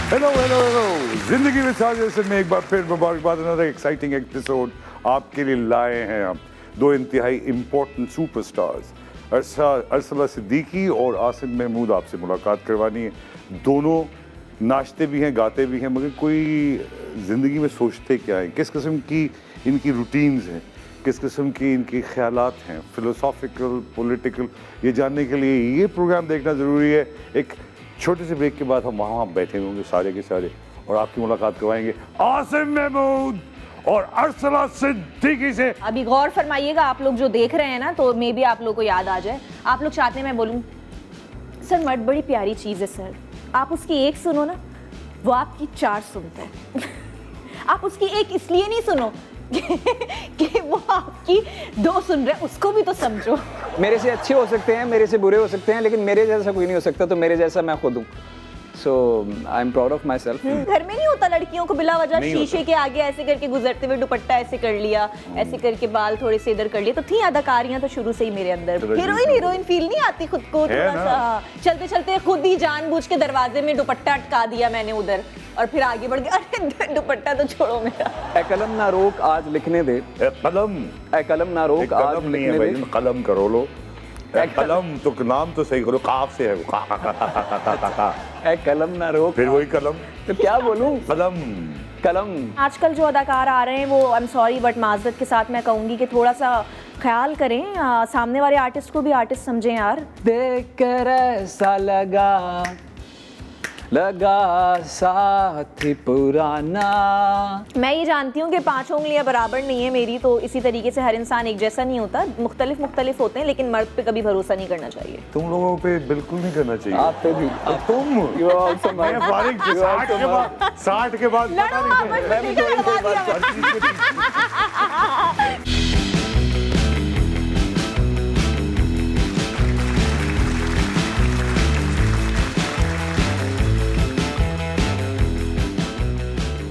Hello hello hello, जिंदगी में साजिश में एक बार फिर मुबारकबाद, अनदर एक्साइटिंग एपिसोड आपके लिए लाए हैं हम दो इंतहाई इम्पोर्टेंट सुपरस्टार्स अरसला सिद्दीकी और आसिम महमूद। आपसे मुलाकात करवानी है। दोनों नाचते भी हैं, गाते भी हैं, मगर कोई ज़िंदगी में सोचते क्या हैं, किस किस्म की इनकी रूटीन्स हैं, किस किस्म की इनके ख्यालात हैं, फिलोसॉफिकल, पॉलिटिकल, ये जानने के लिए ये प्रोग्राम देखना ज़रूरी है। एक छोटे से ब्रेक के बाद हम वहाँ बैठे होंगे सारे के सारे और आपकी मुलाकात करवाएंगे आसिम महमूद और अरसला सिद्दीकी से। अभी गौर फरमाइएगा, आप लोग जो देख रहे हैं ना, तो मे बी आप लोग को याद आ जाए। आप लोग चाहते हैं मैं बोलूँ, सर मर्द बड़ी प्यारी चीज़ है सर, आप उसकी एक सुनो ना, वो आपकी चार सुनता है। आप उसकी एक इसलिए नहीं सुनो कि वो आपकी दो सुन रहे, उसको भी तो समझो। मेरे से अच्छे हो सकते हैं, मेरे से बुरे हो सकते हैं, लेकिन मेरे जैसा कोई नहीं हो सकता, तो मेरे जैसा मैं खुद हूँ। So I am proud of my self. घर में नहीं होता लड़कियों को बिला वजह शीशे के आगे ऐसे करके गुजरते हुए दुपट्टा ऐसे कर लिया, ऐसे करके बाल थोड़े से इधर कर लिए, तो थी अदाकारियां तो शुरू से ही मेरे अंदर। हीरोइन फील नहीं आती खुद को, थोड़ा सा चलते चलते खुद ही जानबूझ के दरवाजे में दुपट्टा अटका दिया मैंने उधर, और फिर आगे बढ़ गया, अरे दुपट्टा तो छोड़ो मेरा। ए कलम ना रोक आज लिखने दे, ए कलम ना रोक आज लिखने दे, कलम करो लो, कलम तो नाम तो सही करो, काफ से है वो, ए कलम ना रोक, फिर वही कलम, तो क्या बोलूं, कलम कलम। आजकल जो अदाकार आ रहे हैं वो आई एम सॉरी बट माजरत के साथ मैं कहूँगी कि थोड़ा सा ख्याल करें, सामने वाले आर्टिस्ट को भी आर्टिस्ट समझें यार। देख कर ऐसा लगा साथी पुराना। मैं ये जानती हूँ कि पांचों उंगलियां बराबर नहीं है मेरी, तो इसी तरीके से हर इंसान एक जैसा नहीं होता, मुख्तलिफ होते हैं, लेकिन मर्द पे कभी भरोसा नहीं करना चाहिए। तुम लोगों पे बिल्कुल नहीं करना चाहिए। आप पे भी, तुम You are also मैं mine. फारिग 60 के बाद पता नहीं मैं भी थोड़ी देर बाद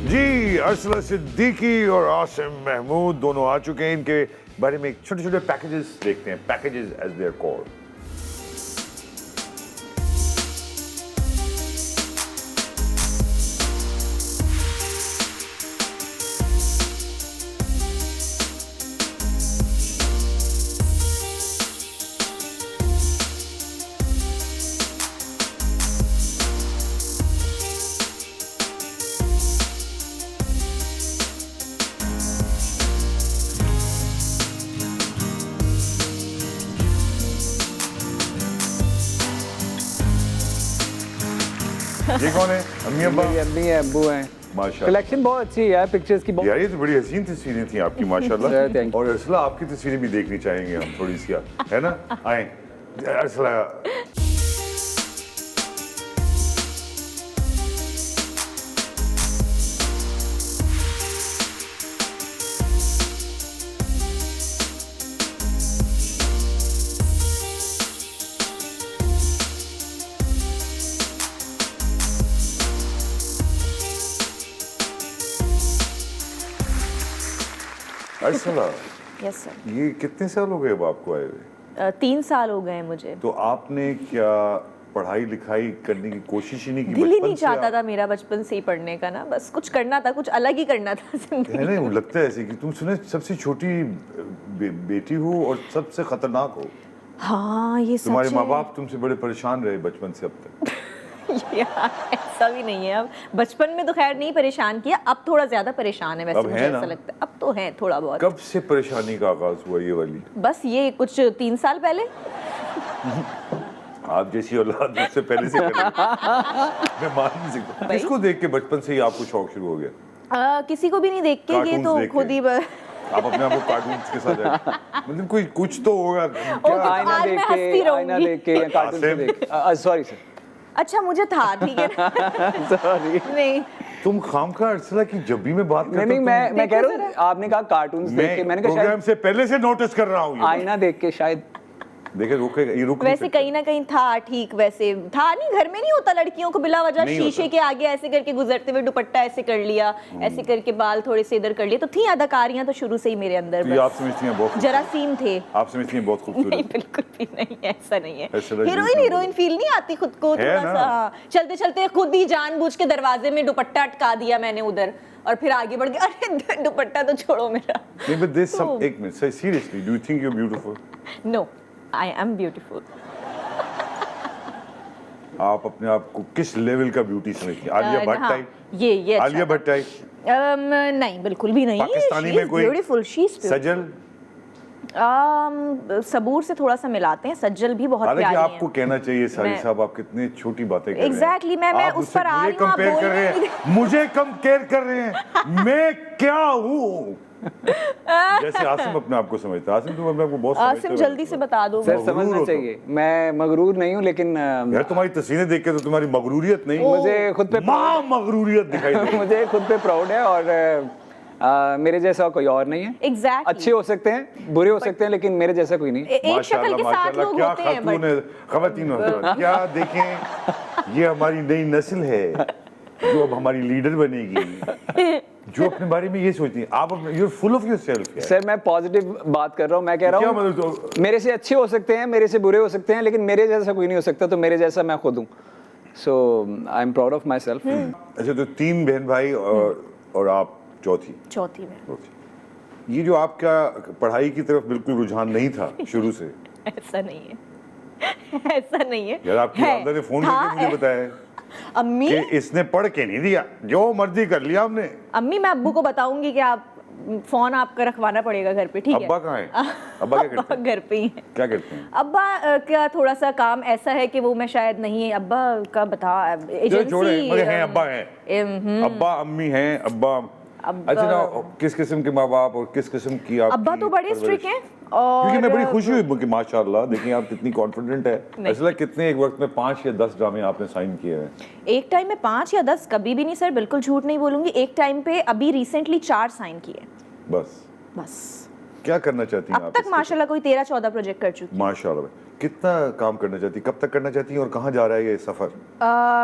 जी, अरसला सिद्दीकी और आसिम महमूद दोनों आ चुके हैं। इनके बारे में छोटे छोटे पैकेजेस देखते हैं, पैकेजेस एज देयर कॉल्ड। ये कौन है? अम्मी अब्बा? मेरी अम्मी है, अब्बू हैं। माशाल्लाह, कलेक्शन बहुत अच्छी है यार, पिक्चर्स की बहुत। यार ये तो बड़ी हसीन तस्वीरें थी आपकी माशाल्लाह। Thank you. और अरसला आपकी तस्वीरें भी देखनी चाहेंगे हम थोड़ी सी, है ना? आए अरसला। Arsala, yes sir. ये कितने साल हो गए अब आपको आए हुए? 3 साल हो गए मुझे। तो आपने क्या पढ़ाई लिखाई करने की कोशिश ही नहीं की? दिल ही नहीं बचपन से चाहता था मेरा बचपन से ही पढ़ने का ना, बस कुछ करना था, कुछ अलग ही करना था जिंदगी। है ना, लगता है ऐसे कि तुम सुने सबसे छोटी बेटी हो और सबसे खतरनाक हो। हाँ ये सच तुम्हारे है। माँ बाप तुमसे बड़े परेशान रहे बचपन से अब तक। यार ऐसा भी नहीं है, अब बचपन में तो खैर नहीं परेशान किया, अब थोड़ा ज्यादा परेशान है वैसे अब मुझे है ऐसा ना? लगता है, अब तो है थोड़ा बहुत। कब से परेशानी का आगाज हुआ ये वाली? बस ये कुछ 3 साल पहले। आप जैसी औलाद मुझसे पहले से करें। मैं मान नहीं सकता। किसको देख के बचपन से ही आपको शौक शुरू हो गया? किसी को भी नहीं देख के, ये कार्टून्स तो देख खुद के। ही आप अपने आप को कार्टून्स के साथ मतलब कोई कुछ तो होगा क्या? आईना आज देख मैं के, हंसती आईना रहूंगी। देख के या कार्टून से आसिम। देख के। सॉरी सर, अच्छा मुझे था, ठीक है ना? सॉरी। नहीं तुम खामखा अरसला की जब भी मैं बात करता नहीं, हूं, मैं कह रहा हूँ, आपने कहा कार्टून्स देख के, मैं मैंने कहा प्रोग्राम शायद से पहले से नोटिस कर रहा हूँ। आईना देख के शायद। देखे रुकेगा, ये रुक नहीं वैसे सकता। कहीं ना कहीं था ठीक, वैसे था नहीं, घर में नहीं होता लड़कियों को बिला वजह नहीं शीशे होता। के आगे ऐसे करके गुजरते हुए दुपट्टा ऐसे कर लिया, ऐसे करके बाल थोड़े से इधर कर लिए, तो थी अदाकारियां तो शुरू से ही मेरे अंदर। तो ये आप समझती हैं बहुत जरासीम थे। आप समझती हैं बहुत नहीं खूबसूरत। बिल्कुल भी नहीं, ऐसा नहीं है। ऐसा लग हीरोइन हीरोइन फील नहीं आती खुद को, है थोड़ा ना। सा हाँ। चलते चलते खुद ही जानबूझ के दरवाजे में दुपट्टा अटका दिया मैंने उधर, और फिर आगे बढ़ गया, अरे दुपट्टा तो छोड़ो मेरा। नहीं बट दिस सम, एक minute seriously, do you think you are beautiful? No, I am beautiful. आप अपने आप को किस लेवल का ब्यूटी समझती हैं? आलिया भट्ट हाँ, टाइप? ये आलिया भट्ट टाइप? नहीं बिल्कुल भी नहीं। पाकिस्तानी में कोई ब्यूटीफुल, शी इज सजल? सबूर से थोड़ा सा मिलाते हैं, सज्जल भी बहुत हालांकि प्यारी आपको हैं। कहना चाहिए सारी मैं- साहब, आप कितनी छोटी बातें कर रहे हैं। Exactly, मैं आप उस मुझसे पर आ मुझे रही हूँ, आप कंपेयर कर बोल रहे नहीं हैं, मुझे कंपेयर कर रहे हैं, मैं क्या हूँ? जैसे आसिम अपने आप को समझता है। आसिम तुम अपने आप को बहुत समझते आसिम हो। जल्दी से बता दो। सर मगरूर हो समझना तो। चाहिए, मैं मगरूर नहीं हूँ, लेकिन यार तुम्हारी तस्वीरें देख के तो तुम्हारी मगरूरियत नहीं, मुझे खुद पे माँ मगरूरियत दिखाई दे रही है। मुझे खुद पे प्राउड है, और मेरे जैसा कोई और नहीं है। Exactly. अच्छे हो सकते हैं, बुरे हो सकते हैं, लेकिन मेरे जैसा कोई नहीं। एक शक्ल के साथ लोग क्या होते हैं, खातून but है, खवातीन हज़रात, क्या देखें, ये हमारी नई नस्ल है जो अब हमारी लीडर बनेगी, जो अपने बारे में ये सोचती है। आप you are full of yourself. Sir मैं पॉजिटिव बात कर रहा हूँ, मैं कह रहा क्या हूँ मतलब तो मेरे से अच्छे हो सकते हैं, मेरे से बुरे हो सकते हैं, लेकिन मेरे जैसा कोई नहीं हो सकता, तो मेरे जैसा मैं खुद हूँ। So I am proud of my self. अच्छा, तो 3 बहन भाई और आप चौथी में। ये जो आपका पढ़ाई की तरफ बिल्कुल रुझान नहीं था शुरू से। ऐसा नहीं है, ऐसा नहीं है यार आपकी वालदा ने फोन करके मुझे बताया अम्मी, कि इसने पढ़ के नहीं दिया, जो मर्जी कर लिया हमने। अम्मी मैं अब्बू को बताऊंगी कि आप फोन आपका रखवाना पड़ेगा घर पे, ठीक है? अब्बा कहाँ है? अब्बा क्या करते हैं? घर पे ही है। क्या करते हैं? अब्बा का थोड़ा सा काम ऐसा है कि वो मैं शायद नहीं, अब्बा का बता चलो छोड़े, एजेंसी। मगर हैं, अब्बा हैं, अब्बा अम्मी हैं, अब्बा। अच्छा ना, किस किस्म के माँ बाप और किस किस्म की आप? अब्बा तो बड़े स्ट्रिक्ट हैं, और क्योंकि मैं बड़ी खुशी हुई कि माशाल्लाह देखिए आप कितनी कॉन्फिडेंट है। असल में कितने एक वक्त में 5 या 10 ड्रामे आपने साइन किए हैं? एक टाइम में 5 या 10 कभी भी नहीं सर, बिल्कुल झूठ नहीं बोलूंगी। एक टाइम पे अभी रिसेंटली 4 साइन किए बस। क्या करना चाहती हैं अब आप तक इसके? माशाल्लाह कोई 13-14 प्रोजेक्ट कर चुकी माशाल्लाह। कितना काम करना चाहती, कब तक करना चाहती हैं और कहाँ जा रहा है ये सफर?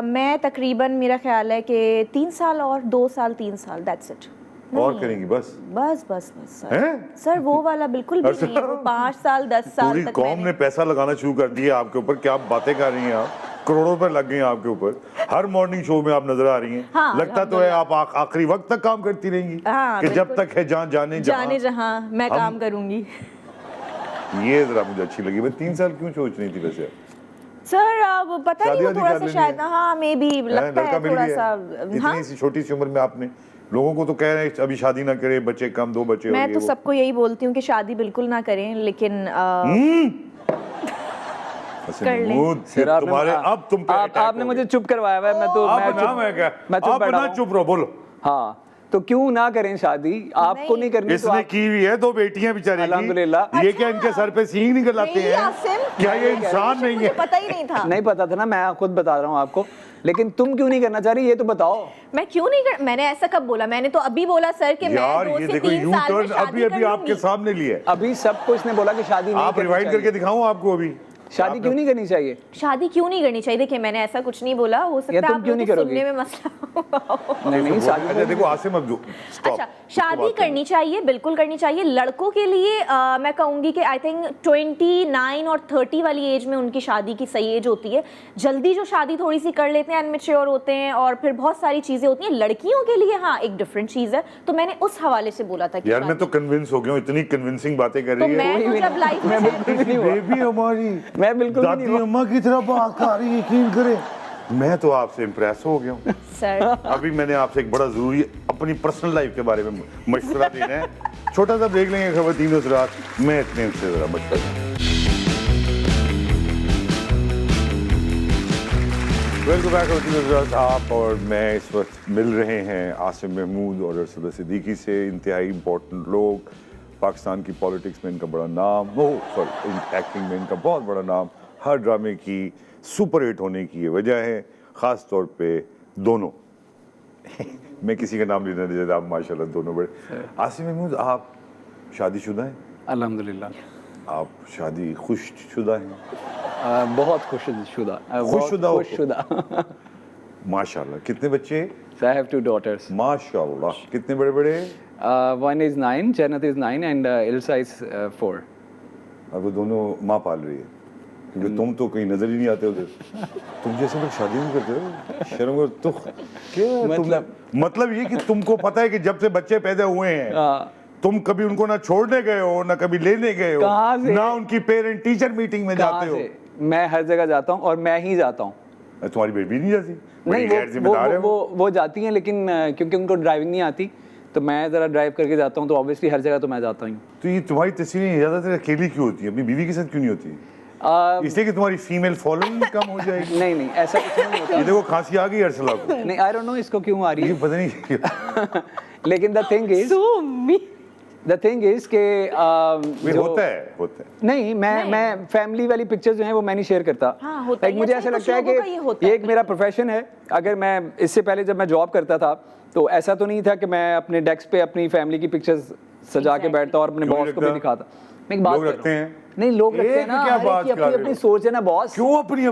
मैं तकरीबन, मेरा ख्याल है कि 3 साल और 2 साल 3 साल, दैट्स इट। और करेंगी बस? बस सर। हैं? सर वो वाला बिल्कुल भी अच्छा। नहीं है, वो 5 साल 10 साल पूरी तक कौम मैंने- ने पैसा लगाना शुरू कर दिया आपके ऊपर, क्या आप बातें कर रही हैं आप? करोड़ों रुपए लग गए हैं आपके ऊपर, हर मॉर्निंग शो में आप नजर आ रही हैं। हाँ, लगता तो है आप आखिरी वक्त तक काम करती रहेंगी, हाँ, कि जब बिल्कुल। तक है जान जाने जाने जहाँ मैं हम- काम करूंगी। ये जरा मुझे अच्छी लगी। मैं 3 साल क्यों सोच रही थी वैसे? सर अब पता नहीं, वो शादी थोड़ा कर सा लेनी शायद है। हाँ मे बी लगता लड़का है मिल थोड़ा गया सा। है। हाँ, इतनी सी छोटी सी उम्र में आपने लोगों को तो कह रहे हैं अभी शादी ना करे, बच्चे कम, 2 बच्चे मैं हो तो गए। सबको यही बोलती हूँ कि शादी बिल्कुल ना करें, लेकिन कर लें। सर आपने- तुम्हारे अब तुम पे attack आपने हो मुझे गए। चुप करवाया हुआ है, मैं तो अब मैं ना मैं क्या, मैं चुप अब बैठा ना हूँ। चुप रहो, बोलो। हाँ, तो क्यों ना करें शादी? आपको नहीं करनी तो इसने आप की हुई है 2 बेटियां बेचारी की। अल्हम्दुलिल्लाह। ये क्या इनके सर पे सींग निकल आते नहीं, हैं? आसिम। क्या ये इंसान नहीं मुझे है? पता ही नहीं था। नहीं पता था ना, मैं खुद बता रहा हूँ आपको, लेकिन तुम क्यों नहीं करना चाह रही ये तो बताओ। मैं क्यों नहीं कर, मैंने ऐसा कब बोला? मैंने तो अभी बोला सर कि मैं यार 2 ये से देखो 3 यू साल में टर्न शादी अभी अभी कर आपके लूंगी। सामने लिए है। अभी सबको इसने बोला कि शादी नहीं आप करनी रिवाइंड करके चाहिए। दिखाऊं आपको अभी? शादी क्यों नहीं करनी चाहिए? शादी क्यों नहीं करनी चाहिए? देखिए मैंने ऐसा कुछ नहीं बोला, हो सकता या है तुम आप क्यों लोगों नहीं के करोगी? सुनने में मसला नहीं नहीं, शादी अच्छा देखो आसिम, अब stop। अच्छा, उसको शादी बात करनी। करनी चाहिए, बिल्कुल करनी चाहिए। लड़कों के लिए मैं कहूँगी कि आई थिंक 29 और 30 वाली एज में उनकी शादी की सही एज होती है। जल्दी जो शादी थोड़ी सी कर लेते हैं, अनमेच्योर होते हैं, और फिर बहुत सारी चीज़ें होती हैं। लड़कियों के लिए हाँ एक डिफरेंट चीज़ है, तो मैंने उस हवाले से बोला था कि यार मैं तो कन्विंस हो गया हूँ, इतनी कन्विंसिंग बातें कर तो रही है। मैं तो जब लाइफ मैं में बिल्कुल भी नहीं हुआ। बेबी हमारी मैं बिल्कुल भी नहीं दादी हुआ। अम्मा की तरह बात कर रही है, यकीन करें। मैं तो आपसे इम्प्रेस हो गया हूँ। सर अभी मैंने आपसे एक बड़ा जरूरी अपनी पर्सनल लाइफ के बारे में मशवरा देना है। छोटा सा ब्रेक लेंगे खवातीन हज़रात, मैं इतने से जरा मशवरा। वेलकम बैक खवातीन हज़रात, आप और मैं इस वक्त मिल रहे हैं आसिम महमूद और अरसला सिद्दीकी से। इंतहाई इम्पोर्टेंट लोग, पाकिस्तान की पॉलिटिक्स में इनका बड़ा नाम, एक्टिंग में इनका बहुत बड़ा नाम, हर ड्रामे की सुपर हिट होने की ये वजह है, ख़ास तौर पे दोनों। मैं किसी का नाम लेना नहीं चाहता, आप माशाल्लाह दोनों बड़े। आसिम महमूद, आप शादीशुदा हैं? अल्हम्दुलिल्लाह। आप शादी खुशशुदा हैं? बहुत खुशशुदा खुशशुदा हो? खुशशुदा माशाल्लाह। कितने बच्चे? So I have 2 daughters. माशाल्लाह। कितने बड़े बड़े? One is 9, Jannat is 9 and Ilsa is 4. अब वो दोनों माँ पाल रही है, क्योंकि तुम तो कहीं नजर ही नहीं आते उधर। तुम जैसे लोग शादी नहीं करते हो, शर्म करो। तो क्या मतलब ये कि तुमको पता है कि जब से बच्चे पैदा हुए हैं तुम कभी उनको ना छोड़ने गए हो ना कभी लेने गए हो, ना उनकी पेरेंट टीचर मीटिंग में जाते हो। मैं हर जगह जाता हूँ और मैं ही जाता हूँ। तुम्हारी बेबी नहीं जाती? नहीं, वो जाती हैं, लेकिन क्योंकि उनको ड्राइविंग नहीं आती तो मैं ज़रा ड्राइव करके जाता हूँ, तो ऑब्वियसली हर जगह तो मैं जाता हूँ। तो ये तुम्हारी तस्वीरें ज़्यादातर अकेली क्यों होती है, अपनी बीवी के साथ क्यों नहीं होती? इसलिए कि तुम्हारी फीमेल फॉलोइंग कम हो जाएगी? नहीं, ऐसा कुछ नहीं होता। ये देखो खांसी आ गई अर्सला को। नहीं, आई डोंट नो इसको क्यों आ रही है, पता नहीं। लेकिन द थिंग इज के होता है। नहीं, मैं फैमिली वाली पिक्चर्स जो हैं वो मैं नहीं शेयर करता। हाँ, होता है। मुझे ऐसा लगता है कि ये एक मेरा प्रोफेशन है। अगर मैं इससे पहले जब मैं जॉब करता था तो ऐसा तो नहीं था कि मैं अपने डेस्क पे अपनी फैमिली की पिक्चर्स सजा के बैठता और अपने बॉस को भी दिखाता। मैं एक बात रखते हैं। नहीं, लोग रखते हैं ना, क्या बात कर रहे हो? अपनी सोच है ना बॉस। क्यों अपनी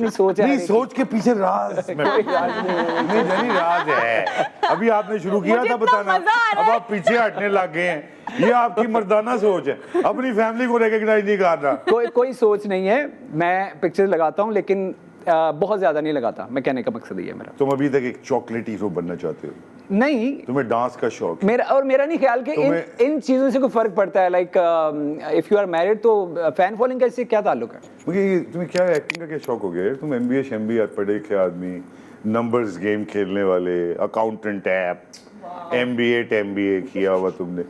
सोच है? नहीं, सोच के पीछे राज नहीं जानी, राज है। अभी आपने शुरू किया था बताना, अब आप पीछे हटने लग गए हैं। ये आपकी मर्दाना सोच है, अपनी फैमिली को रिकॉग्नाइज नहीं करना। कोई सोच नहीं है। मैं पिक्चर लगाता हूँ लेकिन बहुत ज्यादा नहीं लगाता। मैं कहने का मकसद ये है मेरा। तुम अभी तक एक चॉकलेट हीरो बनना चाहते हो? नहीं, तुम्हें डांस का शौक? मेरा नहीं ख्याल कि इन चीजों से कोई फर्क पड़ता है। Like if you are married तो फैन फॉलोइंग का इससे क्या ताल्लुक है? मुझे तुम्हें क्या एक्टिंग का क्या शौक हो गया? तुम MBA शम्बीए पढ़े लिखे आदमी, नंबर्स गेम खेलने वाले, अकाउंटेंट ऐप, MBA किया हुआ तुमने,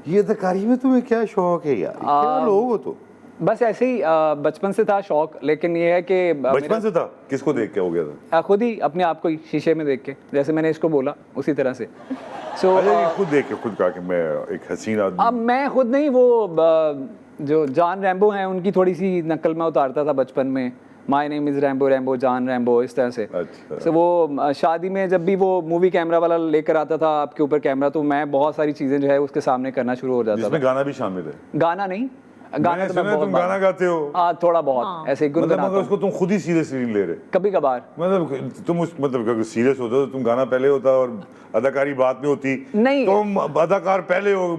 ये अदाकारी में तुम्हें क्या शौक है यार? क्या लोग हो तो? बस ऐसे ही बचपन से था शौक, लेकिन ये है कि बचपन से था? किसको देख के हो गया था? खुद ही अपने आप को ही शीशे में देख के, जैसे मैंने इसको बोला उसी तरह से। खुद देख के खुद कहा कि मैं एक हसीन आदमी। अब मैं खुद नहीं, वो जो जॉन रैम्बो हैं उनकी थोड़ी सी नकल मैं उतारता था बचपन में। My name is Rambo, John Rambo, इस तरह से। अच्छा। तो वो शादी में जब भी वो मूवी कैमरा वाला लेकर आता था आपके ऊपर कैमरा, तो मैं बहुत सारी चीजें जो है उसके सामने करना शुरू हो जाता था। जिसमें गाना भी शामिल है? गाना नहीं, गाना तो मैं तुम गाना गाते हो? हाँ, थोड़ा बहुत ऐसे गुनगुनाता हूं। मतलब उसको तुम खुद ही सीरियसली ले रहे? कभी कभार। मतलब तुम उस मतलब सीरियस होते हो, तुम गाना पहले होता और अदाकारी बाद में होती? नहीं, तुम अदाकार पहले हो।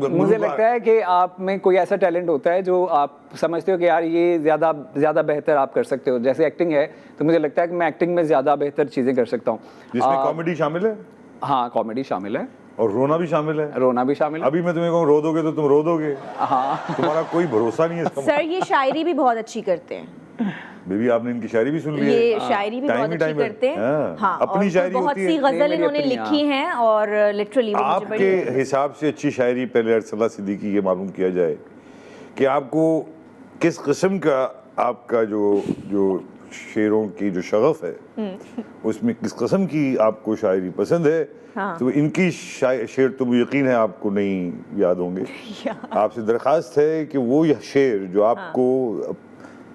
मुझे लगता है कि आप में कोई ऐसा टैलेंट होता है जो आप समझते हो कि यार ये ज्यादा बेहतर आप कर सकते हो। जैसे एक्टिंग है तो मुझे लगता है कि मैं एक्टिंग में ज्यादा बेहतर चीजें कर सकता हूँ। जिसमें कॉमेडी शामिल है? हाँ, कॉमेडी शामिल है और रोना भी शामिल है? रोना भी शामिल है। अभी मैं तुम्हें कहूँ रो दोगे तो तुम रो दोगे? हाँ। तुम्हारा कोई भरोसा नहीं है इसका। सर ये शायरी भी बहुत अच्छी करते हैं। बेबी आपने इनकी शायरी भी सुन ली है? ये शायरी भी बहुत अच्छी करते हैं। हाँ, अपनी शायरी बहुत सी गजल इन्होंने लिखी हैं और लिटरली आपके हिसाब से अच्छी शायरी पहले अरसला सिद्दीकी ये मालूम किया जाए कि आपको किस किस्म का आपका जो शेरों की जो शगफ है उसमें किस किस्म की आपको शायरी पसंद है? हाँ। तो इनकी शेर तो यकीन है आपको नहीं याद होंगे। आपसे दरखास्त है कि वो यह शेर जो आपको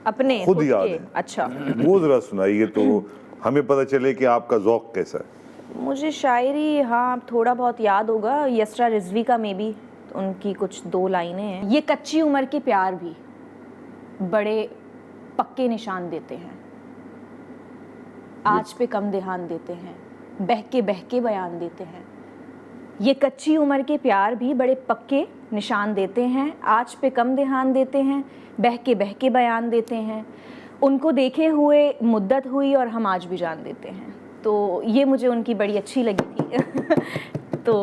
अपने खुद याद है, अच्छा, वो जरा सुनाइए तो हमें पता चले कि आपका ज़ौक़ कैसा है। मुझे शायरी हाँ थोड़ा बहुत याद होगा। यसरा रिजवी का मे बी उनकी कुछ 2 लाइनें हैं। ये कच्ची उम्र के प्यार भी बड़े पक्के निशान देते हैं, आज पे कम ध्यान देते हैं, बह के बयान देते हैं। ये कच्ची उम्र के प्यार भी बड़े पक्के निशान देते हैं, आज पे कम ध्यान देते हैं, बह के बयान देते हैं। उनको देखे हुए मुद्दत हुई और हम आज भी जान देते हैं। तो ये मुझे उनकी बड़ी अच्छी लगी थी। तो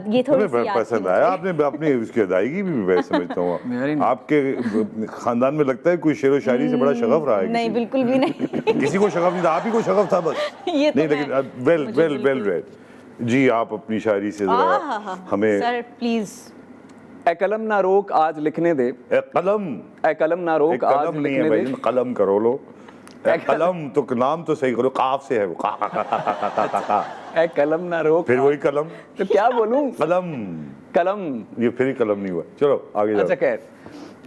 ये थोड़ी सी याद पसंद आया। आपने अपनी उसकी अदायगी भी मैं समझता हूँ आपके खानदान में लगता है कोई शेर व शायरी से बड़ा शगफ रहा है? नहीं, बिल्कुल भी नहीं। किसी को शगफ नहीं था, आप ही को शगफ था बस। ये नहीं, लेकिन वेल रेड जी। आप अपनी शायरी से जरा हमें सर प्लीज। ए कलम ना रोक आज लिखने दे। ए कलम ना रोक आज लिखने दे। कलम करो लो। कलम तो नाम तो सही करो, काफ से है वो। ए कलम ना रोक। फिर वही कलम तो क्या बोलूं? कलम ये फिर ही कलम नहीं हुआ। चलो आगे जाओ। अच्छा खैर,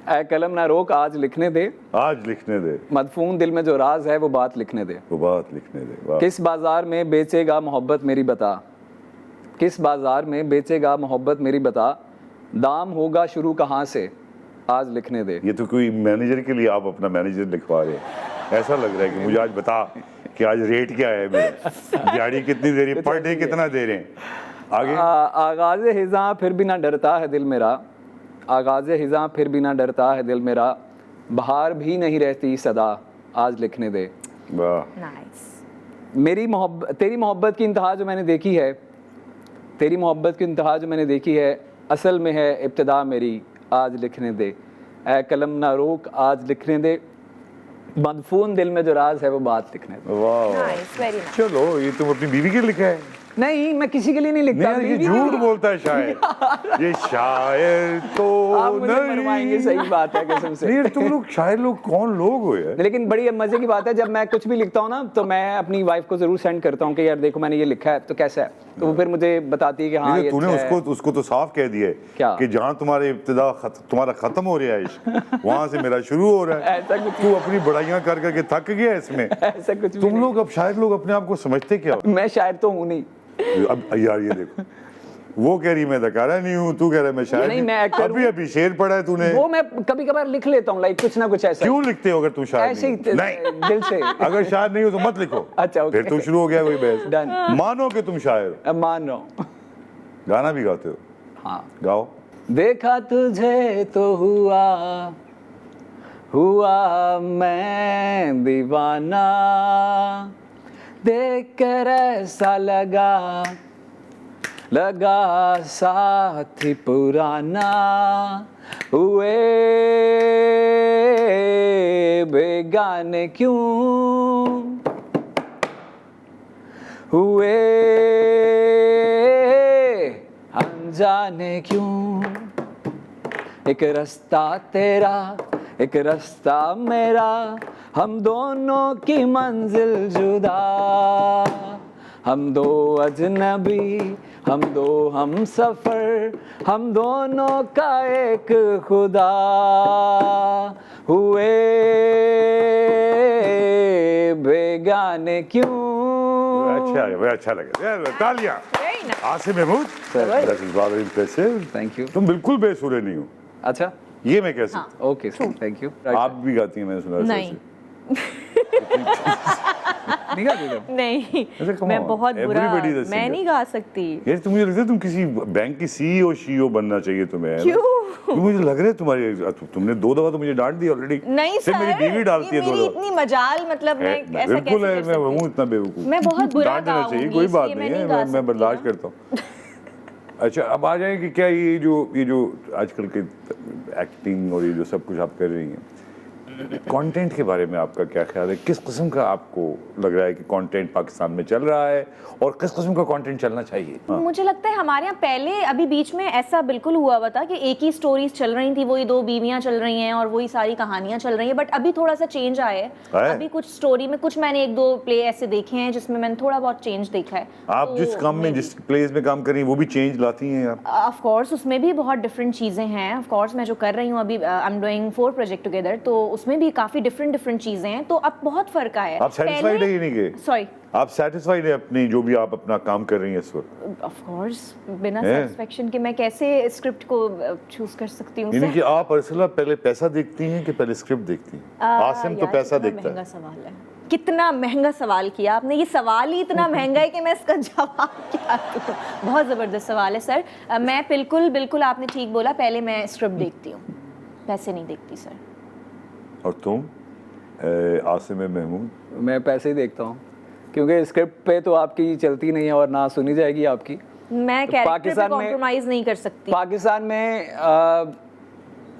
ए कलम ना रोक आज लिखने दे। मदफून दिल में जो राज है वो बात लिखने दे। किस बाजार में बेचेगा मोहब्बत मेरी बता, किस बाजार में बेचेगा मोहब्बत मेरी बता, दाम होगा शुरू कहाँ से, आज लिखने दे। ये तो कोई मैनेजर के लिए आप अपना मैनेजर लिखवा रहे हैं, ऐसा लग रहा है कि मुझे आज बता कि आज रेट क्या है मेरा, दिहाड़ी कितनी दे रही है, पर डे कितना दे रहे हैं। आगे आगाज़ हिज़ां फिर भी ना डरता है दिल मेरा, आगाज़ हिज़ां फिर भी ना डरता है दिल मेरा, बाहर भी नहीं रहती सदा, आज लिखने दे। वाह, नाइस। मेरी मोहब्बत, तेरी मोहब्बत की इंतहा जो मैंने देखी है, तेरी मोहब्बत की इंतहा जो मैंने देखी है, असल में है इब्तिदा मेरी, आज लिखने दे। ऐ कलम ना रोक, आज लिखने दे, मदफून दिल में जो राज है वो बात लिखने दे। वाह, नाइस, वेरी नाइस। चलो ये तुम अपनी बीवी के लिए लिखा है। नहीं, मैं किसी के लिए नहीं लिखता। नहीं, ये बीवी झूठ के लिए- बोलता है शायर, ये शायर तो आप मुझे मरवाएंगे, सही बात है कसम से। नहीं, तुम लोग शायर लोग कौन लोग हो यार? लेकिन बड़ी मजे की बात है, जब मैं कुछ भी लिखता हूँ ना तो मैं अपनी वाइफ को जरूर सेंड करता हूँ कि यार देखो मैंने ये लिखा है तो कैसा है, तो वो फिर मुझे बताती है कि हाँ नहीं, ये तूने अच्छा है। उसको तो साफ कह दिया है क्या? कि जहाँ तुम्हारे इब्तिदा तुम्हारा खत्म हो रहा है इश्क, वहाँ से मेरा शुरू हो रहा है। ऐसा कुछ तू अपनी बड़ाइयाँ कर करके थक गया इसमें। ऐसा कुछ भी तुम नहीं। लोग अब शायर लोग अपने आप को समझते क्या हो? मैं शायर तो हूँ नहीं। अब यार ये देखो, वो कह रही मैं दकारा नहीं हूँ, तू कह रहा है मैं शायर नहीं, मैं एक्टर अभी अभी शेर पढ़ा है तूने। वो मैं कभी कभार लिख लेता हूँ, लाइक कुछ ना कुछ ऐसा। क्यों लिखते हो अगर तू शायर ऐसे ही नहीं हो? नहीं, दिल से। अगर शायर नहीं हो तो मत लिखो। अच्छा, ओके। फिर तो शुरू हो गया कोई बहस। Done। मानो कि तुम शायर हो, अब मान रहा हूँ। गाना भी गाते हो, हाँ। गाओ। देखा तुझे तो हुआ मैं दीवाना, देख कर ऐसा लगा साथी पुराना, हुए बेगाने क्यों, हुए अनजाने क्यों, एक रास्ता तेरा एक रास्ता मेरा, हम दोनों की मंजिल जुदा, हम दो अजनबी हम दो हम सफर, हम दोनों का एक खुदा, हुए बेगाने क्यों। अच्छा है, बड़ा अच्छा लगा यार, तालियां। Very nice. Asim Mahmood, that is rather impressive। Thank you. तुम बिल्कुल बेसुरे नहीं हो, अच्छा, ये मैं कह सकता ओके थैंक यू। हूँ। आप भी गाती हैं, मैंने सुना है नहीं। नहीं गाती तुम? नहीं, अच्छा, come मैं on, बहुत बुरा, everybody is a मैं singer। नहीं गा सकती। यार तुम मुझे लगता है तुम किसी बैंक की सीईओ शीईओ बनना चाहिए तुम्हें, है ना? क्यों? क्यों मुझे लग रहा है तुम्हारी, तुमने 2 दफा तो मुझे डांट दी ऑलरेडी। नहीं सर, मेरी बीवी डालती ये है 2 मेरी दफा। इतनी मजाल, मतलब मैं ऐसा बिल्कुल है, कैसे मैं कर हूँ सकती इतना बेवकूफ। मैं बहुत बुरा डांट देना चाहिए, गाऊंगी, कोई बात इसलिए नहीं मैं है, नहीं गा मैं सकती बर्दाश्त ना। करता हूँ। अच्छा, अब आ जाए कि क्या ये जो आजकल के एक्टिंग और ये जो सब कुछ आप कर रही हैं, कंटेंट के बारे में आपका क्या ख्याल है? किस किस्म का आपको लग रहा है कि कंटेंट पाकिस्तान में चल रहा है और किस किस्म का कंटेंट चलना चाहिए? हाँ। मुझे लगता है हमारे यहाँ पहले अभी बीच में ऐसा बिल्कुल हुआ हुआ था कि एक ही स्टोरीज चल रही थी, वही 2 बीवियां चल रही हैं और वही सारी कहानियां चल रही हैं, बट अभी थोड़ा सा चेंज आया है। अभी कुछ स्टोरी में कुछ मैंने 1-2 प्ले ऐसे देखे हैं जिसमें मैंने थोड़ा बहुत चेंज देखा है। आप जिस काम में, जिस प्लेस में काम कर रही हैं वो भी चेंज लाती हैं आप? ऑफ कोर्स उसमें भी बहुत डिफरेंट चीज़ें हैं। ऑफ कोर्स मैं जो कर रही हूँ अभी, I am doing 4 project together, तो उसमें भी काफ़ी डिफरेंट चीज़ें हैं, तो अब बहुत फ़र्क आया है। आप सेटिस्फाइड है ये नहीं कि? सॉरी, आप सेटिस्फाइड है अपनी जो भी आप अपना काम कर रही हैं इस वक्त? ऑफ कोर्स बिना है? सेटिस्फेक्शन के मैं कैसे स्क्रिप्ट को चूज कर सकती हूँ? यानी कि आप अर्सला पहले पैसा देखती हैं कि पहले स्क्रिप्ट देखती हैं? आसिम तो यार, पैसा कितना देखता महंगा है। सवाल है, कितना महंगा सवाल किया आपने। ये सवाल ही इतना महंगा है कि मैं इसका जवाब क्या दूं। बहुत ज़बरदस्त सवाल है सर। मैं बिल्कुल आपने ठीक बोला, पहले मैं स्क्रिप्ट देखती हूँ, पैसे नहीं देखती सर। और तुम आसिम महमूद? मैं पैसे ही देखता हूँ, क्योंकि स्क्रिप्ट पे तो आपकी चलती नहीं है और ना सुनी जाएगी आपकी। मैं कैरेक्टर पे पाकिस्तान में- कॉम्प्रोमाइज नहीं कर सकती। पाकिस्तान में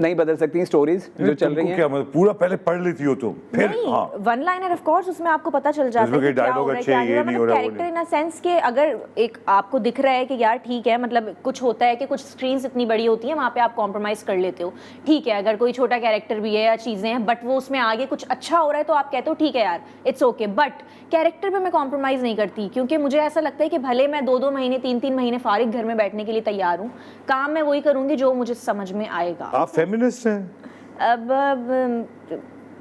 नहीं बदल सकती स्टोरीज जो चल रही तुमको हैं। क्या मतलब पूरा पहले पढ़ लेती हो तुम, फिर नहीं, हाँ वन लाइनर ऑफ कोर्स उसमें आपको पता चल जाता उसमें है कि कि क्या dialogue हो रहा है, अच्छे क्या हैं, नहीं ये हो रहा। नहीं हो मतलब रहा, वो कैरेक्टर इन अ सेंस के अगर एक आपको दिख रहा है कि यार ठीक है, मतलब कुछ होता है कि कुछ स्क्रीन्स इतनी बड़ी होती है, वहाँ पे आप कॉम्प्रोमाइज कर लेते हो, ठीक है। अगर कोई छोटा कैरेक्टर भी है या चीज़ें हैं बट वो उसमें आगे कुछ अच्छा हो रहा है तो आप कहते हो ठीक है यार इट्स ओके, बट कैरेक्टर पे मैं कॉम्प्रोमाइज़ नहीं करती, क्योंकि मुझे ऐसा लगता है कि भले मैं 2-2 महीने 3-3 महीने फारिग घर में बैठने के लिए तैयार हूँ, काम मैं वही करूँगी जो मुझे समझ में आएगा। आप फेमिनिस्ट हैं? अब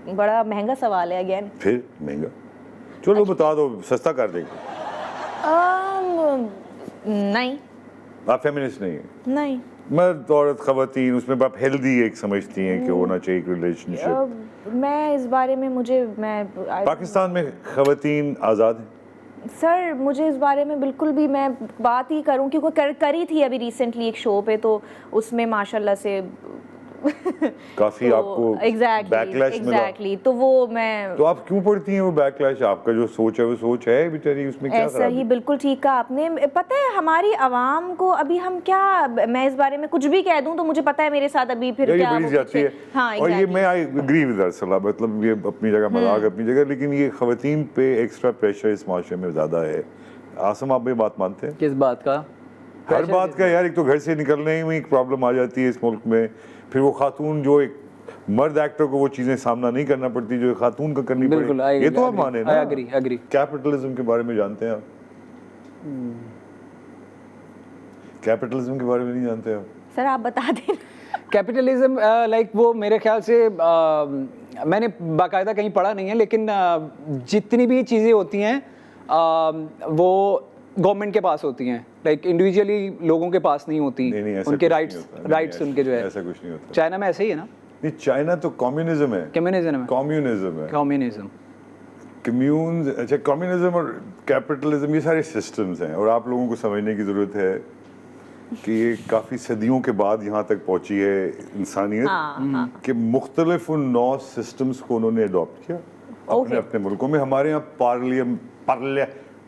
बड़ा महंगा सवाल है अगेन। फिर महंगा, चलो बता दो, सस्ता कर देंगे। नहीं, आप फेमिनिस्ट नहीं हैं? नहीं। मर्द औरत खवातीन उसमें आप हेल्दी एक समझती हैं कि होना चाहिए एक रिलेशनशिप? मैं इस बारे में पाकिस्तान में खवातीन आज़ाद हैं? सर मुझे इस बारे में बिल्कुल भी मैं बात ही करूं क्योंकि करी थी अभी रिसेंटली एक शो पे, तो उसमें माशाल्लाह से काफी तो आपको बैकलैश मिला। तो वो मैं तो आप क्यों पढ़ती हैं वो बैकलैश? आपका जो सोच है वो सोच है बेचारी, उसमें क्या ऐसा ही बिल्कुल ठीक कहा आपने। पता है हमारी आवाम को अभी हम क्या, मैं इस बारे में कुछ भी कह दूं तो मुझे पता है मेरे साथ अभी फिर क्या बड़ी जाती है। हाँ, और ये मैं आई एग्री विद अरसला, मतलब ये अपनी जगह मजाक अपनी जगह, लेकिन ये खवातीन पे एक्स्ट्रा प्रेशर इस माशरे में ज्यादा है। आसम आप ये बात मानते हैं? किस बात का? हर बात का यार, एक तो घर से निकलने में एक प्रॉब्लम आ जाती है इस मुल्क में, फिर वो खातून जो एक मर्द एक्टर को वो चीजें सामना नहीं करना पड़ती जो खातून को करनी पड़ती। ये तो आप माने ना? एग्री। कैपिटलिज्म के बारे में जानते हैं आप? कैपिटलिज्म के बारे में नहीं जानते आप? सर आप बता दें। कैपिटलिज्म लाइक वो मेरे ख्याल से मैंने बाकायदा कहीं पढ़ा नहीं है, लेकिन जितनी भी चीज़ें होती हैं वो गवर्नमेंट के पास होती हैं, लाइक इंडिविजुअली लोगों के पास नहीं होती। नहीं, उनके राइट्स उनके जो है, ऐसा कुछ नहीं होता। चाइना में ऐसे ही है ना? नहीं, चाइना तो कम्युनिज्म है। अच्छा, कम्युनिज्म और कैपिटलिज्म ये सारे सिस्टम्स हैं, और आप लोगों को समझने की जरूरत है कि ये काफ़ी सदियों के बाद यहाँ तक पहुँची है इंसानियत कि मुख्तलिफ उन 9 सिस्टम्स को उन्होंने अडॉप्ट किया अपने अपने मुल्कों में। हमारे यहाँ